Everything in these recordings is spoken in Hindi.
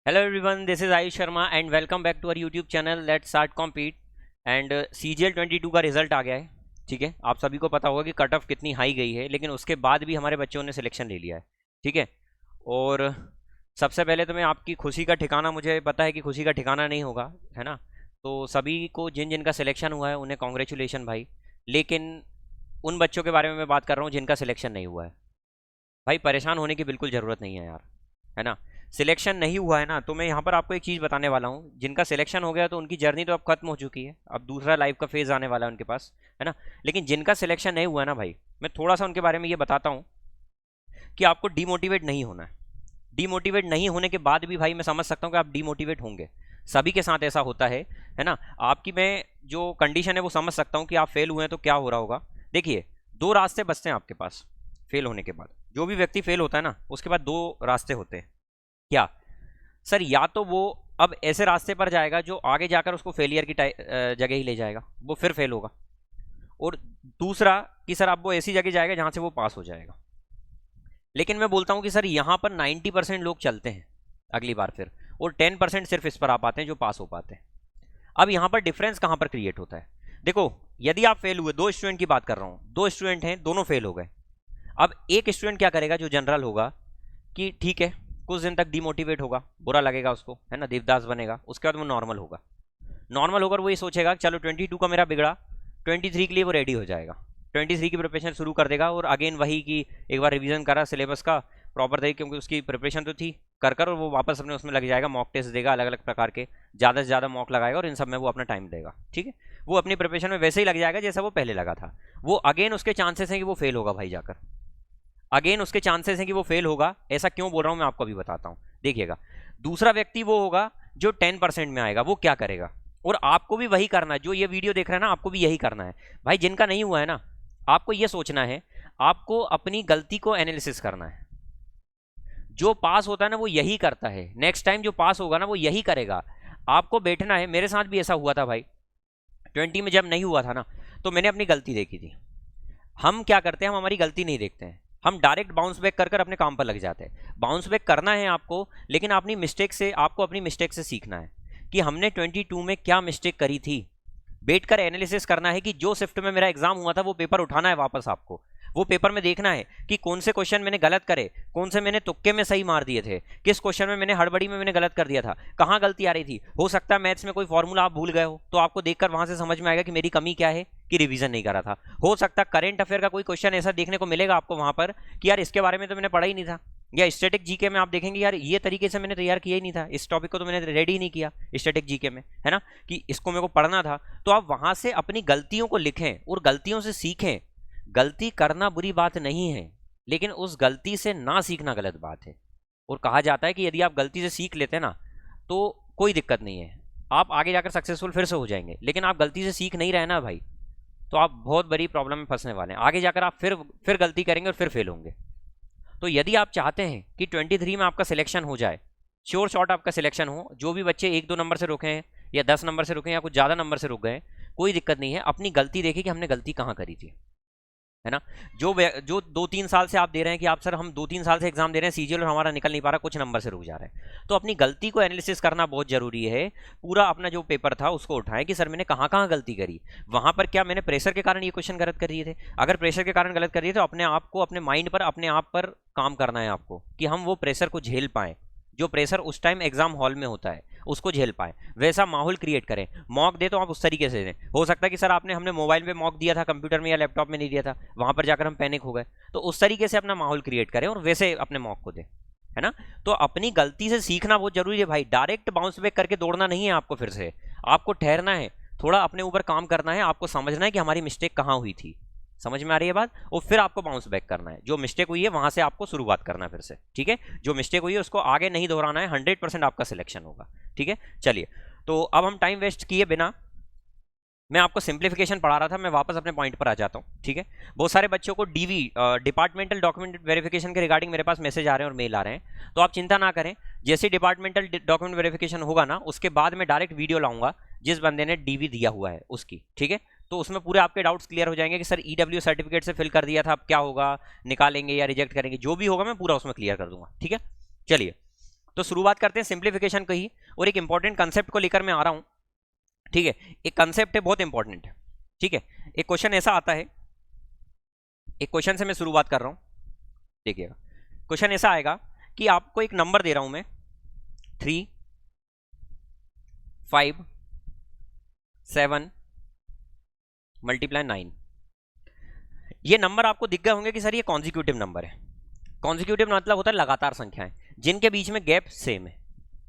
Hello everyone, this is Ayush Sharma and welcome back to our YouTube channel Let's Start Compete and CGL 22 का रिजल्ट आ गया है। ठीक है, आप सभी को पता होगा कि कट ऑफ कितनी हाई गई है, लेकिन उसके बाद भी हमारे बच्चों ने सिलेक्शन ले लिया है। ठीक है, और सबसे पहले तो मैं आपकी खुशी का ठिकाना, मुझे पता है कि खुशी का ठिकाना नहीं होगा, है ना। तो सभी को जिन जिनका सिलेक्शन हुआ है उन्हें कॉन्ग्रेचुलेशन भाई। लेकिन उन बच्चों के बारे में मैं बात कर रहा हूँ जिनका सिलेक्शन नहीं हुआ है। भाई परेशान होने की बिल्कुल ज़रूरत नहीं है यार, है ना। सिलेक्शन नहीं हुआ है ना, तो मैं यहाँ पर आपको एक चीज़ बताने वाला हूँ। जिनका सिलेक्शन हो गया तो उनकी जर्नी तो अब खत्म हो चुकी है, अब दूसरा लाइफ का फेज़ आने वाला है उनके पास, है ना। लेकिन जिनका सिलेक्शन नहीं हुआ है ना भाई, मैं थोड़ा सा उनके बारे में ये बताता हूँ कि आपको डीमोटिवेट नहीं होना है। डीमोटिवेट नहीं होने के बाद भी भाई मैं समझ सकता हूँ कि आप डीमोटिवेट होंगे, सभी के साथ ऐसा होता है ना। आपकी मैं जो कंडीशन है वो समझ सकता हूँ कि आप फेल हुए हैं तो क्या हो रहा होगा। देखिए, दो रास्ते बचते हैं आपके पास फेल होने के बाद। जो भी व्यक्ति फेल होता है ना, उसके बाद दो रास्ते होते हैं। क्या सर? या तो वो अब ऐसे रास्ते पर जाएगा जो आगे जाकर उसको फेलियर की जगह ही ले जाएगा, वो फिर फेल होगा। और दूसरा कि सर अब वो ऐसी जगह जाएगा जहां से वो पास हो जाएगा। लेकिन मैं बोलता हूं कि सर यहां पर 90% लोग चलते हैं अगली बार फिर, और 10% सिर्फ इस पर आ पाते हैं जो पास हो पाते हैं। अब यहां पर डिफरेंस कहां पर क्रिएट होता है? देखो, यदि आप फेल हुए, दो स्टूडेंट की बात कर रहा हूं, दो स्टूडेंट हैं, दोनों फेल हो गए। अब एक स्टूडेंट क्या करेगा जो जनरल होगा कि ठीक है, कुछ दिन तक डिमोटिवेट होगा, बुरा लगेगा उसको, है ना, देवदास बनेगा। उसके बाद वो नॉर्मल होगा। नॉर्मल होकर वो ये सोचेगा कि चलो 22 का मेरा बिगड़ा, 23 के लिए वो रेडी हो जाएगा, 23 की प्रिपरेशन शुरू कर देगा। और अगेन वही कि एक बार रिवीजन करा सिलेबस का प्रॉपर तरीके, क्योंकि उसकी प्रिपरेशन तो थी कर और वो वापस अपने उसमें लग जाएगा, मॉक टेस्ट देगा अलग अलग प्रकार के, ज़्यादा से ज़्यादा मॉक लगाएगा और इन सब में वो अपना टाइम देगा। ठीक है, वो अपनी प्रिपरेशन में वैसे ही लग जाएगा जैसा वो पहले लगा था। वो अगेन उसके चांसेस हैं कि वो फेल होगा भाई जाकर, अगेन उसके चांसेस हैं कि वो फेल होगा। ऐसा क्यों बोल रहा हूं मैं आपको अभी बताता हूं। देखिएगा, दूसरा व्यक्ति वो होगा जो 10% में आएगा। वो क्या करेगा, और आपको भी वही करना है, जो ये वीडियो देख रहे हैं ना, आपको भी यही करना है भाई। जिनका नहीं हुआ है ना, आपको ये सोचना है, आपको अपनी गलती को एनालिसिस करना है। जो पास होता है ना वो यही करता है, नेक्स्ट टाइम जो पास होगा ना वो यही करेगा। आपको बैठना है। मेरे साथ भी ऐसा हुआ था भाई, 20 में जब नहीं हुआ था ना, तो मैंने अपनी गलती देखी थी। हम क्या करते हैं, हम हमारी गलती नहीं देखते हैं, हम डायरेक्ट बाउंस बैक कर अपने काम पर लग जाते हैं। बाउंस बैक करना है आपको, लेकिन अपनी मिस्टेक से, आपको अपनी मिस्टेक से सीखना है कि हमने 22 में क्या मिस्टेक करी थी। बैठकर एनालिसिस करना है कि जो शिफ्ट में मेरा एग्जाम हुआ था वो पेपर उठाना है वापस आपको। वो पेपर में देखना है कि कौन से क्वेश्चन मैंने गलत करे, कौन से मैंने तुक्के में सही मार दिए थे, किस क्वेश्चन में मैंने हड़बड़ी में मैंने गलत कर दिया था, कहाँ गलती आ रही थी। हो सकता है मैथ्स में कोई फॉर्मूला आप भूल गए हो, तो आपको देखकर वहां से समझ में आएगा कि मेरी कमी क्या है, कि रिवीजन नहीं करा था। हो सकता है करेंट अफेयर का कोई क्वेश्चन ऐसा देखने को मिलेगा आपको वहां पर कि यार इसके बारे में तो मैंने पढ़ा ही नहीं था। या स्टैटिक जीके में आप देखेंगे यार ये तरीके से मैंने तैयार किया ही नहीं था, इस टॉपिक को तो मैंने रेडी ही नहीं किया स्टैटिक जीके में, है ना, कि इसको मेरे को पढ़ना था। तो आप वहां से अपनी गलतियों को लिखें और गलतियों से सीखें। गलती करना बुरी बात नहीं है, लेकिन उस गलती से ना सीखना गलत बात है। और कहा जाता है कि यदि आप गलती से सीख लेते हैं ना, तो कोई दिक्कत नहीं है, आप आगे जाकर सक्सेसफुल फिर से हो जाएंगे। लेकिन आप गलती से सीख नहीं रहे ना भाई, तो आप बहुत बड़ी प्रॉब्लम में फंसने वाले हैं। आगे जाकर आप फिर गलती करेंगे और फिर फेल होंगे। तो यदि आप चाहते हैं कि 23 में आपका सिलेक्शन हो जाए, श्योर शॉट आपका सिलेक्शन हो, जो भी बच्चे 1-2 नंबर से रुके हैं या 10 नंबर से रुके हैं या कुछ ज़्यादा नंबर से रुक गए, कोई दिक्कत नहीं है। अपनी गलती देखिए कि हमने गलती कहाँ करी थी, है ना। जो 2-3 साल से आप दे रहे हैं कि आप सर हम 2-3 साल से एग्जाम दे रहे हैं सीजीएल और हमारा निकल नहीं पा रहा, कुछ नंबर से रुक जा रहे हैं, तो अपनी गलती को एनालिसिस करना बहुत जरूरी है। पूरा अपना जो पेपर था उसको उठाएं कि सर मैंने कहाँ कहाँ गलती करी, वहां पर क्या मैंने प्रेशर के कारण ये क्वेश्चन गलत कर दिए थे। अगर प्रेशर के कारण गलत कर दिए तो अपने आप को, अपने माइंड पर, अपने आप पर काम करना है आपको कि हम वो प्रेशर को झेल पाए। जो प्रेशर उस टाइम एग्जाम हॉल में होता है उसको झेल पाए, वैसा माहौल क्रिएट करें। मॉक दे तो आप उस तरीके से दें। हो सकता है कि सर हमने मोबाइल पे मॉक दिया था, कंप्यूटर में या लैपटॉप में नहीं दिया था, वहां पर जाकर हम पैनिक हो गए। तो उस तरीके से अपना माहौल क्रिएट करें और वैसे अपने मॉक को दें, है ना। तो अपनी गलती से सीखना बहुत जरूरी है भाई। डायरेक्ट बाउंस बैक करके दौड़ना नहीं है आपको, फिर से आपको ठहरना है, थोड़ा अपने ऊपर काम करना है। आपको समझना है कि हमारी मिस्टेक कहाँ हुई थी, समझ में आ रही है बात, और फिर आपको बाउंस बैक करना है। जो मिस्टेक हुई है वहां से आपको शुरुआत करना है फिर से, ठीक है। जो मिस्टेक हुई है उसको आगे नहीं दोहराना है, 100% आपका सिलेक्शन होगा, ठीक है। चलिए, तो अब हम टाइम वेस्ट किए बिना, मैं आपको सिंप्लीफिकेशन पढ़ा रहा था, मैं वापस अपने पॉइंट पर आ जाता हूँ, ठीक है। बहुत सारे बच्चों को डीवी, डिपार्टमेंटल डॉक्यूमेंट वेरिफिकेशन के रिगार्डिंग मेरे पास मैसेज आ रहे हैं और मेल आ रहे हैं, तो आप चिंता ना करें। जैसे डिपार्टमेंटल डॉक्यूमेंट वेरिफिकेशन होगा ना, उसके बाद मैं डायरेक्ट वीडियो लाऊंगा जिस बंदे ने डीवी दिया हुआ है उसकी, ठीक है। तो उसमें पूरे आपके डाउट्स क्लियर हो जाएंगे कि सर ईडब्ल्यू सर्टिफिकेट से फिल कर दिया था, अब क्या होगा, निकालेंगे या रिजेक्ट करेंगे, जो भी होगा मैं पूरा उसमें क्लियर कर दूंगा, ठीक है। चलिए, तो शुरुआत करते हैं सिंप्लीफिकेशन को ही, और एक इंपॉर्टेंट कंसेप्ट को लेकर मैं आ रहा हूं, ठीक है। एक कंसेप्ट है बहुत इंपॉर्टेंट है, ठीक है। एक क्वेश्चन ऐसा आता है, एक क्वेश्चन से मैं शुरुआत कर रहा हूं, देखिएगा। क्वेश्चन ऐसा आएगा कि आपको एक नंबर दे रहा हूं मैं 3 5 7 मल्टीप्लाई 9। ये नंबर आपको दिख गए होंगे कि सर ये कॉन्जिक्यूटिव नंबर है। कॉन्जिक्यूटिव मतलब होता है लगातार संख्याएं जिनके बीच में गैप सेम है,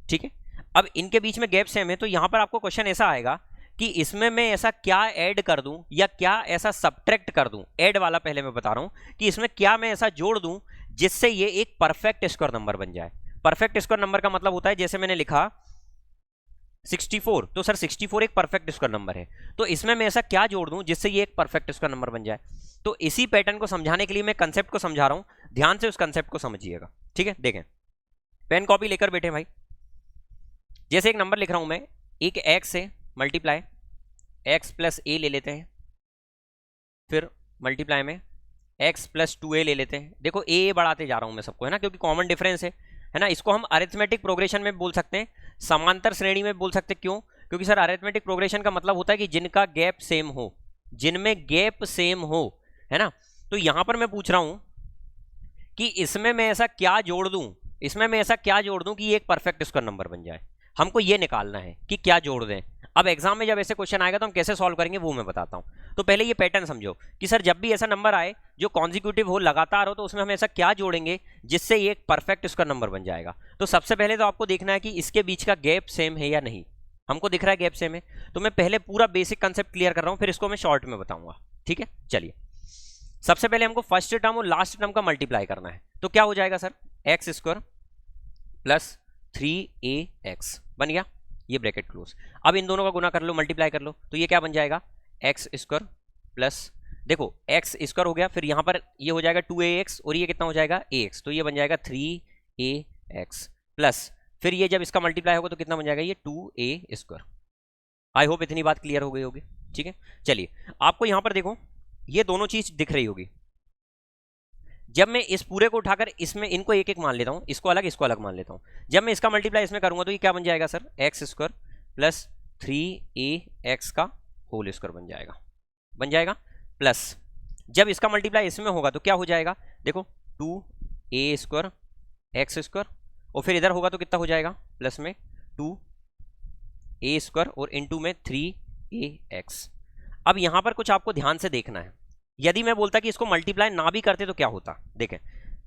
ठीक है। अब इनके बीच में गैप सेम है, तो यहां पर आपको क्वेश्चन ऐसा आएगा कि इसमें मैं ऐसा क्या ऐड कर दूं या क्या ऐसा सब्ट्रैक्ट कर दूं। ऐड वाला पहले मैं बता रहा हूं कि इसमें क्या मैं ऐसा जोड़ दूं जिससे ये एक परफेक्ट स्क्वायर नंबर बन जाए। परफेक्ट स्क्वायर नंबर का मतलब होता है, जैसे मैंने लिखा 64, तो सर 64 एक परफेक्ट स्क्वायर नंबर है, तो इसमें मैं ऐसा क्या जोड़ दूं जिससे ये एक परफेक्ट स्क्वायर नंबर बन जाए। तो इसी पैटर्न को समझाने के लिए मैं कंसेप्ट को समझा रहा हूं, ध्यान से उस कंसेप्ट को समझिएगा, ठीक है। देखें, पेन कॉपी लेकर बैठे भाई। जैसे एक नंबर लिख रहा हूं मैं, एक x से मल्टीप्लाई x प्लस a ले लेते हैं, फिर मल्टीप्लाई में x प्लस 2a ले लेते हैं। देखो a बढ़ाते जा रहा हूं मैं सबको, है ना, क्योंकि कॉमन डिफरेंस है ना। इसको हम अरिथमेटिक प्रोग्रेशन में बोल सकते हैं, समांतर श्रेणी में बोल सकते हैं। क्यों? क्योंकि सर अरिथमेटिक प्रोग्रेशन का मतलब होता है कि जिनका गैप सेम हो, जिनमें गैप सेम हो, है ना। तो यहां पर मैं पूछ रहा हूं कि इसमें मैं ऐसा क्या जोड़ दूं, इसमें मैं ऐसा क्या जोड़ दूं कि ये एक परफेक्ट स्क्वायर नंबर बन जाए। हमको ये निकालना है कि क्या जोड़ दें। अब एग्जाम में जब ऐसे क्वेश्चन आएगा तो हम कैसे सॉल्व करेंगे वो मैं बताता हूं। तो पहले ये पैटर्न समझो कि सर जब भी ऐसा नंबर आए जो कॉन्जिक्यूटिव हो, लगातार हो, तो उसमें हम ऐसा क्या जोड़ेंगे जिससे ये एक परफेक्ट स्क्वायर नंबर बन जाएगा। तो सबसे पहले तो आपको देखना है कि इसके बीच का गैप सेम है या नहीं। हमको दिख रहा है गैप सेम है, तो मैं पहले पूरा बेसिक कंसेप्ट क्लियर कर रहा हूं, फिर इसको मैं शॉर्ट में बताऊंगा, ठीक है। चलिए, सबसे पहले हमको फर्स्ट टर्म और लास्ट टर्म का मल्टीप्लाई करना है। तो क्या हो जाएगा sir, x square plus 3ax बन गया, ये ब्रैकेट क्लोज। अब इन दोनों का गुना कर लो, मल्टीप्लाई कर लो, तो ये क्या बन जाएगा, एक्स स्क्वायर प्लस, देखो एक्स स्क्वायर हो गया, फिर यहां पर ये हो जाएगा 2ax, और ये कितना हो जाएगा ax, तो ये बन जाएगा 3ax प्लस, फिर ये जब इसका मल्टीप्लाई होगा तो कितना बन जाएगा, ये 2a स्क्वायर। आई होप इतनी बात क्लियर हो गई होगी, ठीक है। चलिए, आपको यहां पर देखो ये दोनों चीज दिख रही होगी। जब मैं इस पूरे को उठाकर इसमें इनको एक एक मान लेता हूं, इसको अलग मान लेता हूं, जब मैं इसका मल्टीप्लाई इसमें करूंगा तो ये क्या बन जाएगा sir, x square plus 3ax का होल स्क्वायर बन जाएगा प्लस, जब इसका मल्टीप्लाई इसमें होगा तो क्या हो जाएगा, देखो 2a स्क्वायर एक्स स्क्वायर, और फिर इधर होगा तो कितना हो जाएगा, प्लस में 2a स्क्वायर और इनटू में 3ax। अब यहां पर कुछ आपको ध्यान से देखना है। यदि मैं बोलता कि इसको मल्टीप्लाई ना भी करते तो क्या होता, देखें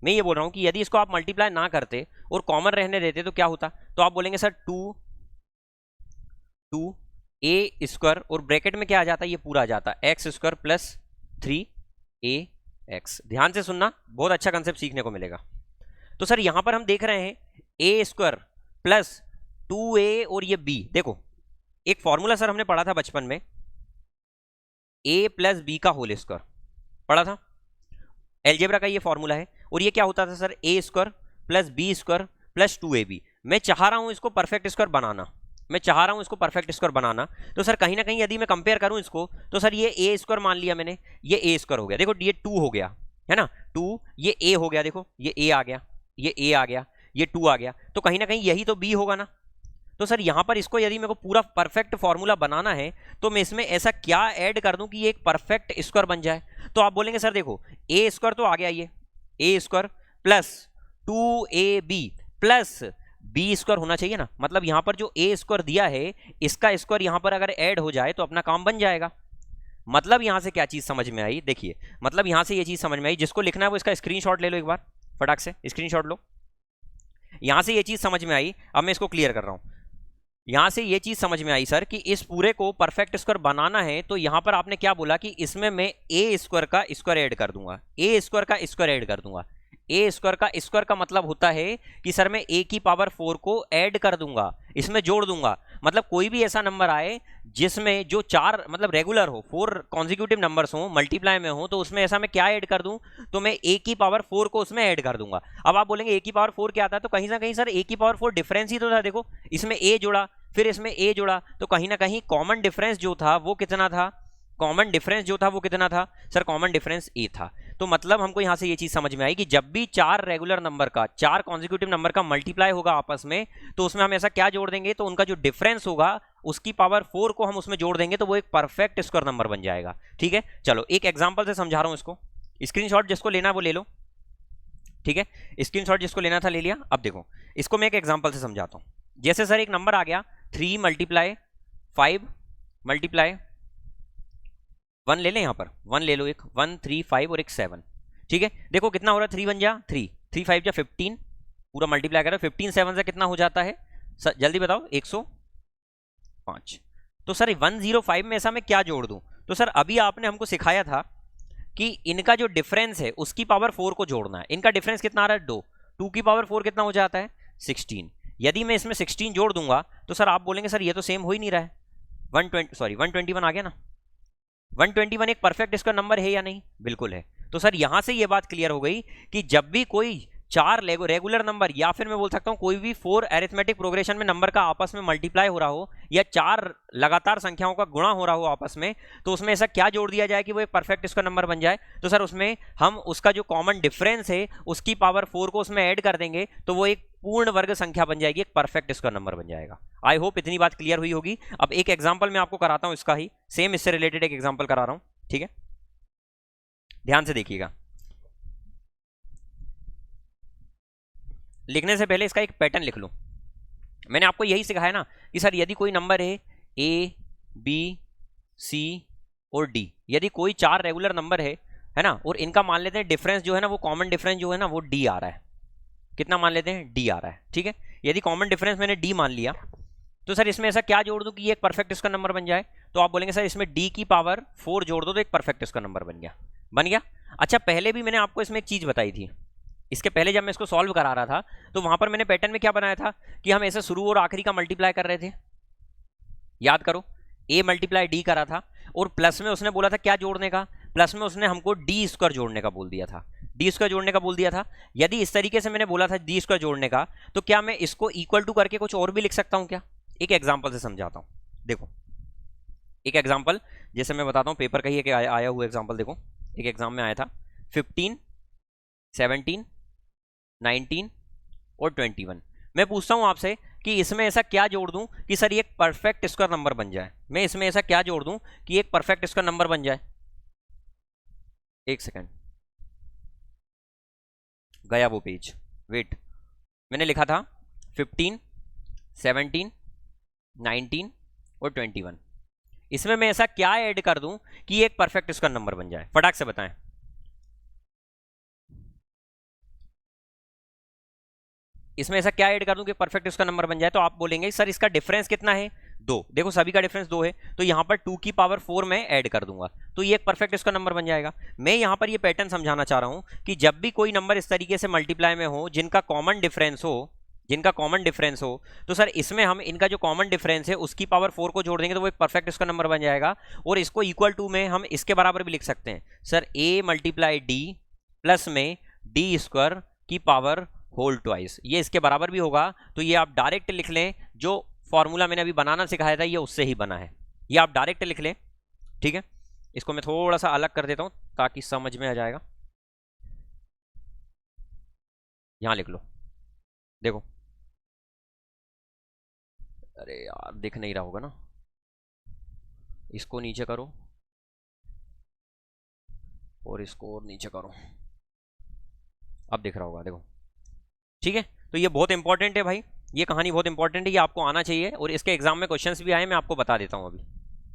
मैं ये बोल रहा हूं कि यदि इसको आप मल्टीप्लाई ना करते और कॉमन रहने देते तो क्या होता, तो आप बोलेंगे सर 2a स्क्वायर और ब्रैकेट में क्या आ जाता है, ये पूरा आ जाता है एक्स स्क्वायर प्लस 3ax। ध्यान से सुनना, बहुत अच्छा कंसेप्ट सीखने को मिलेगा। तो सर यहां पर हम देख रहे हैं a स्क्वायर प्लस 2a और ये b, देखो एक फॉर्मूला सर हमने पढ़ा था बचपन में, a प्लस बी का होल स्क्वायर पढ़ा था, एलजेब्रा का ये फॉर्मूला है। और ये क्या होता था sir, a square plus B square plus 2ab। मैं चाह रहा हूं इसको परफेक्ट स्क्वायर बनाना, तो सर कहीं ना कहीं यदि मैं कंपेयर करूं इसको, तो सर ये a स्क्वायर मान लिया मैंने, ये a स्क्वायर हो गया, देखो ये 2 हो गया, है ना, 2, ये a हो गया, देखो ये a आ गया, ये a आ गया, ये 2 आ गया, तो कहीं ना कहीं यही तो b होगा ना। तो सर यहां पर इसको यदि मेरे को पूरा परफेक्ट फॉर्मूला बनाना है तो मैं इसमें ऐसा क्या ऐड कर दूं कि ये एक परफेक्ट स्क्वायर बन जाए। तो आप बोलेंगे सर देखो a स्क्वायर तो आ गया, ये a square plus 2ab plus b square होना चाहिए ना, मतलब यहां पर जो a स्क्वायर दिया है इसका स्क्वायर यहां पर अगर ऐड हो जाए तो अपना काम बन जाएगा। मतलब यहां से क्या चीज समझ में आई, देखिए मतलब यहां से ये चीज समझ में आई, जिसको लिखना है वो इसका स्क्रीनशॉट ले लो, एक बार फटाक से स्क्रीनशॉट लो। यहां से ये चीज समझ में आई, अब मैं इसको क्लियर कर रहा हूं। यहां से ये चीज समझ में आई सर कि इस पूरे को परफेक्ट स्क्वायर बनाना है, तो यहां पर आपने क्या बोला कि इसमें मैं a स्क्वायर का स्क्वायर ऐड कर दूंगा, a स्क्वायर का स्क्वायर ऐड कर दूंगा। a स्क्वायर का मतलब होता है कि सर मैं a की पावर 4 को ऐड कर दूंगा, इसमें जोड़ दूंगा। मतलब कोई भी ऐसा नंबर आए जिसमें जो 4 मतलब रेगुलर हो, 4 कॉन्जिक्यूटिव नंबर्स हो, मल्टीप्लाई में हो, तो उसमें ऐसा मैं क्या ऐड कर दूं, तो मैं a की पावर 4 को उसमें ऐड कर दूंगा। अब आप बोलेंगे a की पावर 4 क्या आता है, तो कहीं ना कहीं सर a की पावर 4 डिफरेंस ही तो था, देखो इसमें a जुड़ा फिर इसमें a जुड़ा, तो कहीं ना कहीं कॉमन डिफरेंस जो था वो कितना था, कॉमन डिफरेंस जो था वो कितना था सर, कॉमन डिफरेंस a था। तो मतलब हमको यहाँ से ये चीज समझ में आई कि जब भी चार रेगुलर नंबर का, चार कॉन्जिक्यूटिव नंबर का मल्टीप्लाई होगा आपस में, तो उसमें हम ऐसा क्या जोड़ देंगे, तो उनका जो डिफरेंस होगा उसकी पावर 4 को हम उसमें जोड़ देंगे, तो वो एक परफेक्ट स्क्वायर नंबर बन जाएगा। ठीक है, चलो एक एग्जाम्पल से समझा रहा हूं इसको। स्क्रीनशॉट जिसको लेना है वो ले लो। ठीक है, स्क्रीनशॉट जिसको लेना था ले लिया। अब देखो इसको मैं एक एग्जांपल से समझाता हूं। जैसे सर एक नंबर आ गया 3 मल्टीप्लाई 5 मल्टीप्लाई 1 ले लें, यहां पर 1 ले लो, एक 1 3 5 और एक 7। ठीक है, देखो कितना हो रहा है, 3 1 जा 3, 3 5 जा 15, पूरा मल्टीप्लाई करो, 15 7 से कितना हो जाता है सर, जल्दी बताओ, 105। तो सर 105 में ऐसा मैं क्या जोड़ दूं, तो सर अभी आपने हमको सिखाया था कि इनका जो डिफरेंस है उसकी पावर 4 को जोड़ना है। इनका डिफरेंस कितना आ रहा है, 2 की पावर 4 कितना हो जाता है, 16। यदि मैं इसमें 16 जोड़ दूंगा तो सर आप बोलेंगे सर ये तो सेम हो ही नहीं रहा है, 121 आ गया ना। 121 एक परफेक्ट स्क्वायर नंबर है या नहीं, बिल्कुल है। तो सर यहां से ये बात क्लियर हो गई कि जब भी कोई चार रेगुलर नंबर, या फिर मैं बोल सकता हूं कोई भी 4 अरिथमेटिक प्रोग्रेशन में नंबर का आपस में मल्टीप्लाई हो रहा हो, या चार लगातार संख्याओं का गुणा हो रहा हो आपस में, तो उसमें ऐसा क्या जोड़ दिया जाए कि वो एक परफेक्ट स्क्वायर नंबर बन जाए। तो सर उसमें हम उसका जो कॉमन डिफरेंस है उसकी पावर 4 को उसमें ऐड कर देंगे, तो वो एक पूर्ण वर्ग संख्या बन जाएगी, एक परफेक्ट स्क्वायर नंबर बन जाएगा। आई होप इतनी बात क्लियर हुई होगी। अब एक एग्जाम्पल मैं आपको कराता हूं, इसका ही सेम इससे रिलेटेड एक एग्जाम्पल करा रहा हूं। ठीक है, ध्यान से देखिएगा। लिखने से पहले इसका एक पैटर्न लिख लो। मैंने आपको यही सिखाया ना कि सर यदि कोई नंबर है ए बी सी और डी, यदि कोई चार रेगुलर नंबर है ना, और इनका मान लेते हैं डिफरेंस जो है ना, वो कॉमन डिफरेंस जो है ना वो डी आ रहा है। कितना मान लेते हैं, डी आ रहा है। ठीक है, यदि कॉमन डिफरेंस मैंने डी मान लिया, तो सर इसमें ऐसा क्या जोड़ दूं कि ये एक परफेक्ट स्क्वायर नंबर बन जाए, तो आप बोलेंगे सर इसमें डी की पावर 4 जोड़ दो तो एक परफेक्ट स्क्वायर नंबर बन गया। बन गया। अच्छा, पहले भी मैंने आपको इसमें एक चीज बताई थी, इसके पहले जब मैं इसको सॉल्व करा रहा था तो वहां पर मैंने पैटर्न में क्या बनाया था कि हम ऐसे शुरू और आखिरी का मल्टीप्लाई कर रहे थे। याद करो, ए मल्टीप्लाई डी करा था, और प्लस में उसने बोला था क्या जोड़ने का, प्लस में उसने हमको डी स्क्वायर जोड़ने का बोल दिया था, डी स्क्वायर जोड़ने का बोल दिया था। यदि इस तरीके से मैंने बोला था डी स्क्वायर जोड़ने का, तो क्या मैं इसको इक्वल टू करके कुछ और भी लिख सकता हूं क्या? एक एग्जाम्पल से समझाता हूं। देखो एक एग्जाम्पल जैसे मैं बताता हूं, पेपर का ही एक आया हुआ एग्जाम्पल। देखो एक एग्जाम में आया था 15 17 19 और 21। मैं पूछता हूं आपसे कि इसमें ऐसा क्या जोड़ दूं कि सर ये एक परफेक्ट स्क्वायर नंबर बन जाए। मैं इसमें ऐसा क्या जोड़ दूं कि एक परफेक्ट स्क्वायर नंबर बन जाए। एक सेकंड, गया वो पेज, वेट। मैंने लिखा था 15 17 19 और 21। इसमें मैं ऐसा क्या ऐड कर दूं कि एक परफेक्ट स्क्वायर नंबर बन जाए, फटाक से बताएं। इसमें ऐसा क्या ऐड कर दूं कि परफेक्ट स्क्वायर नंबर बन जाए, तो आप बोलेंगे सर इसका डिफरेंस कितना है, 2। देखो सभी का डिफरेंस 2 है, तो यहां पर 2 की पावर 4 में ऐड कर दूंगा, तो ये एक परफेक्ट स्क्वायर नंबर बन जाएगा। मैं यहां पर ये पैटर्न समझाना चाह रहा हूं कि जब भी कोई नंबर इस तरीके से मल्टीप्लाई में हो जिनका कॉमन डिफरेंस हो, तो सर इसमें हम इनका जो कॉमन डिफरेंस है उसकी पावर 4 को जोड़ देंगे, तो वो एक परफेक्ट स्क्वायर नंबर बन जाएगा। और इसको इक्वल टू में हम इसके बराबर भी लिख सकते हैं, sir A multiply D plus में डी स्क्वायर की पावर होल ट्वाइस, ये इसके बराबर भी होगा। तो ये आप डायरेक्ट लिख लें, जो फॉर्मूला मैंने अभी बनाना सिखाया था ये उससे ही बना है, ये आप डायरेक्ट लिख लें। ठीक है, इसको मैं थोड़ा सा अलग कर देता हूं ताकि समझ में आ जाएगा। यहां लिख लो, देखो, अरे यार दिख नहीं रहा होगा ना, इसको नीचे करो और इसको और नीचे करो, अब दिख रहा होगा, देखो। ठीक है, तो ये बहुत इंपॉर्टेंट है भाई, ये कहानी बहुत इंपॉर्टेंट है, ये आपको आना चाहिए, और इसके एग्जाम में क्वेश्चंस भी आए, मैं आपको बता देता हूं अभी।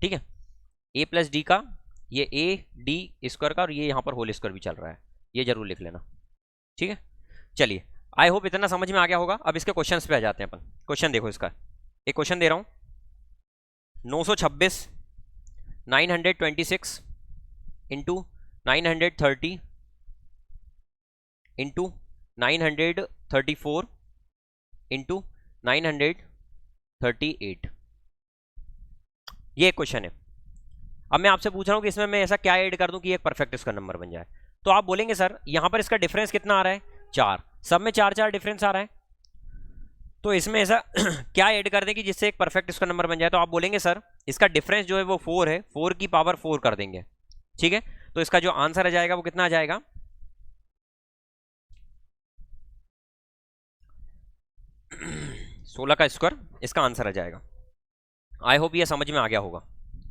ठीक है, ए प्लस डी का, ये ए डी स्क्वायर का, और ये यहाँ पर होल स्क्वायर भी चल रहा है, ये जरूर लिख लेना। ठीक है, चलिए, आई होप इतना समझ में आ गया होगा। अब इसके क्वेश्चन पे आ जाते हैं अपन। क्वेश्चन देखो, इसका एक क्वेश्चन दे रहा हूँ, 926 926 इंटू 930 इंटू 934 इंटू 938, ये एक क्वेश्चन है। अब मैं आपसे पूछ रहा हूं कि इसमें मैं ऐसा क्या ऐड कर दूं कि एक परफेक्ट स्क्वायर नंबर बन जाए। तो आप बोलेंगे सर यहां पर इसका डिफरेंस कितना आ रहा है, 4, सब में 4 4 डिफरेंस आ रहा है, तो इसमें ऐसा क्या ऐड कर दें कि जिससे एक परफेक्ट स्क्वायर नंबर बन जाए। तो आप बोलेंगे सर इसका डिफरेंस जो है वो 4 है, 4 की पावर 4 कर देंगे। ठीक है, तो इसका जो आंसर आ जाएगा वो कितना आ जाएगा, 16 का स्क्वायर इसका आंसर आ जाएगा। आई होप ये समझ में आ गया होगा।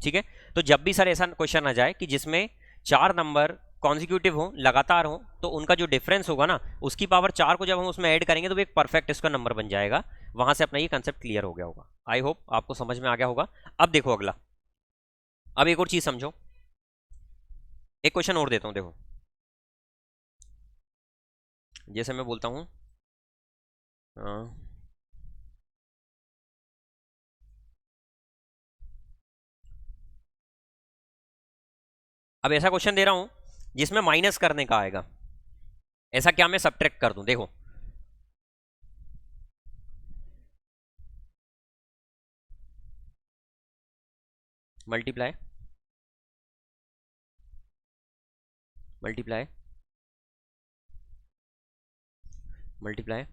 ठीक है, तो जब भी सर ऐसा क्वेश्चन आ जाए कि जिसमें 4 नंबर कॉन्जिक्यूटिव हो, लगातार हो, तो उनका जो डिफरेंस होगा ना उसकी पावर 4 को जब हम उसमें ऐड करेंगे तो वो एक परफेक्ट स्क्वायर नंबर बन जाएगा। वहां से अपना ये कंसेप्ट क्लियर हो गया होगा। आई होप आपको समझ में आ गया होगा। अब देखो अगला, अब एक और चीज समझो, एक क्वेश्चन और देता हूं। देखो जैसे मैं बोलता हूं अब ऐसा क्वेश्चन दे रहा हूं जिसमें माइनस करने का आएगा। ऐसा क्या मैं सब्ट्रैक्ट कर दूं? देखो मल्टीप्लाई मल्टीप्लाई मल्टीप्लाई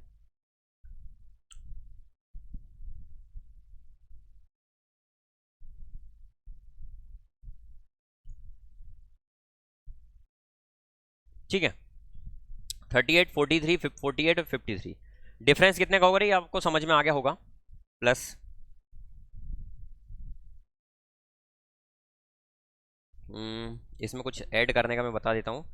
ठीक है, 38 43 48 और 53, डिफरेंस कितने का होगा ये आपको समझ में आ गया होगा। प्लस इसमें कुछ ऐड करने का मैं बता देता हूँ।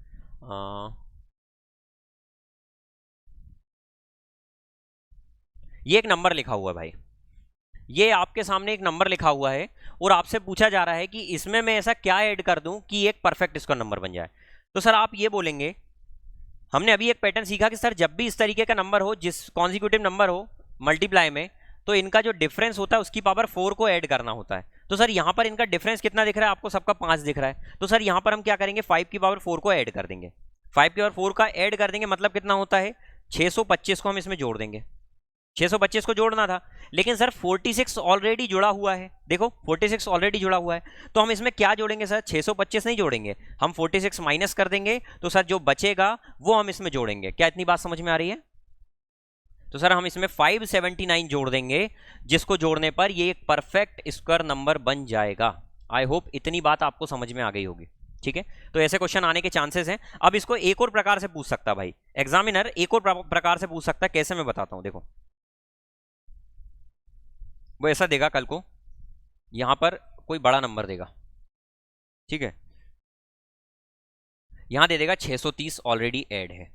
ये एक नंबर लिखा हुआ है भाई, ये आपके सामने एक नंबर लिखा हुआ है और आपसे पूछा जा रहा है कि इसमें मैं ऐसा क्या ऐड कर दूं कि एक परफेक्ट स्क्वायर नंबर बन जाए। तो सर आप ये बोलेंगे, हमने अभी एक पैटर्न सीखा कि सर जब भी इस तरीके का नंबर हो, जिस कॉन्जिक्यूटिव नंबर हो मल्टीप्लाई में, तो इनका जो डिफरेंस होता है उसकी पावर 4 को ऐड करना होता है। तो सर यहाँ पर इनका डिफरेंस कितना दिख रहा है आपको? सबका 5 दिख रहा है। तो सर यहाँ पर हम क्या करेंगे, 5 की पावर 4 को ऐड कर देंगे। 5 की पावर 4 का ऐड कर देंगे मतलब कितना होता है, 625 को हम इसमें जोड़ देंगे। 625 को जोड़ना था, लेकिन सर 46 ऑलरेडी जुड़ा हुआ है। देखो 46 ऑलरेडी जुड़ा हुआ है, तो हम इसमें क्या जोड़ेंगे सर? 625 नहीं जोड़ेंगे, हम 46 माइनस कर देंगे। तो सर जो बचेगा वो हम इसमें जोड़ेंगे। क्या इतनी बात समझ में आ रही है? तो सर हम इसमें 579 जोड़ देंगे, जिसको जोड़ने पर ये एक परफेक्ट स्क्वायर नंबर बन जाएगा। आई होप इतनी बात आपको समझ में आ गई होगी। ठीक है, तो ऐसे क्वेश्चन आने के चांसेस हैं। अब इसको एक और प्रकार से पूछ सकता है भाई एग्जामिनर, एक और प्रकार से पूछ सकता है। कैसे मैं बताता हूं, देखो वो ऐसा देगा कल को, यहां पर कोई बड़ा नंबर देगा, ठीक है, यहां दे देगा 630 ऑलरेडी ऐड है।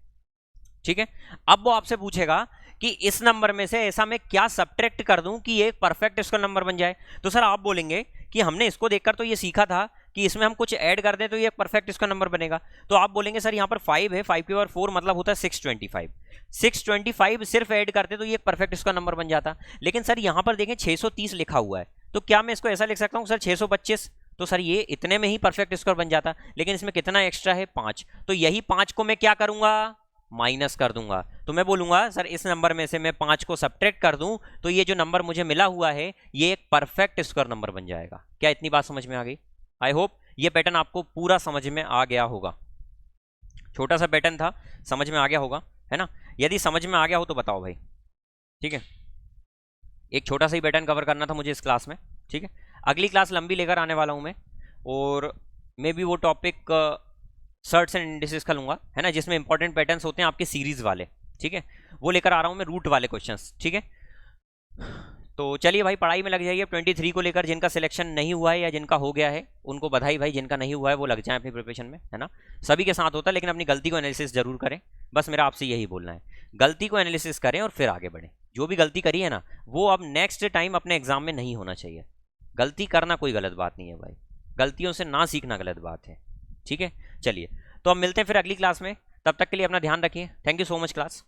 ठीक है, अब वो आपसे पूछेगा कि इस नंबर में से ऐसा मैं क्या सब्ट्रैक्ट कर दूं कि ये एक परफेक्ट स्क्वायर नंबर बन जाए। तो सर आप बोलेंगे कि हमने इसको देखकर तो ये सीखा था कि इसमें हम कुछ ऐड कर दें तो ये एक परफेक्ट स्क्वायर नंबर बनेगा। तो आप बोलेंगे सर यहाँ पर 5 है, 5 की पावर 4 मतलब होता है 625। 625 सिर्फ ऐड करते तो ये एक परफेक्ट स्क्वायर नंबर बन जाता। लेकिन सर यहाँ पर देखें 630 लिखा हुआ है, तो क्या मैं इसको ऐसा लिख सकता हूँ सर 625? तो सर ये इतने में ही परफेक्ट स्क्वायर बन जाता, लेकिन इसमें कितना एक्स्ट्रा है? 5। तो यही 5 को मैं क्या करूंगा? माइनस कर दूंगा। तो मैं बोलूंगा सर इस नंबर में से मैं 5 को सब्ट्रैक्ट कर दूं तो ये जो नंबर मुझे मिला हुआ है ये एक परफेक्ट स्क्वायर नंबर बन जाएगा। क्या इतनी बात समझ में आ गई? आई होप ये पैटर्न आपको पूरा समझ में आ गया होगा। छोटा सा पैटर्न था, समझ में आ गया होगा, है ना? यदि समझ में आ गया हो तो बताओ भाई। ठीक है, एक छोटा सा ही पैटर्न कवर करना था मुझे इस क्लास में। ठीक है, अगली क्लास लंबी लेकर आने वाला हूं मैं, और मे भी वो टॉपिक सर्ट्स एंड इंडिसेस का लूंगा, है ना, जिसमें इंपॉर्टेंट पैटर्न्स होते हैं आपके सीरीज वाले। ठीक है, वो लेकर आ रहा हूं मैं, रूट वाले क्वेश्चंस। ठीक है, तो चलिए भाई पढ़ाई में लग जाइए। 23 को लेकर जिनका सिलेक्शन नहीं हुआ है या जिनका हो गया है उनको बधाई भाई, जिनका नहीं हुआ है वो लग जाए अपनी प्रिपरेशन में, है ना। सभी के साथ होता है, लेकिन अपनी गलती को एनालिसिस जरूर करें। बस मेरा आपसे यही बोलना है, गलती को एनालिसिस करें और फिर आगे बढ़ें। जो भी गलती करी है ना वो अब नेक्स्ट टाइम अपने एग्जाम में नहीं होना चाहिए। गलती करना कोई गलत बात नहीं है भाई, गलतियों से ना सीखना गलत बात है। ठीक है, चलिए तो अब मिलते हैं फिर अगली क्लास में। तब तक के लिए अपना ध्यान रखिए। Thank you so much class.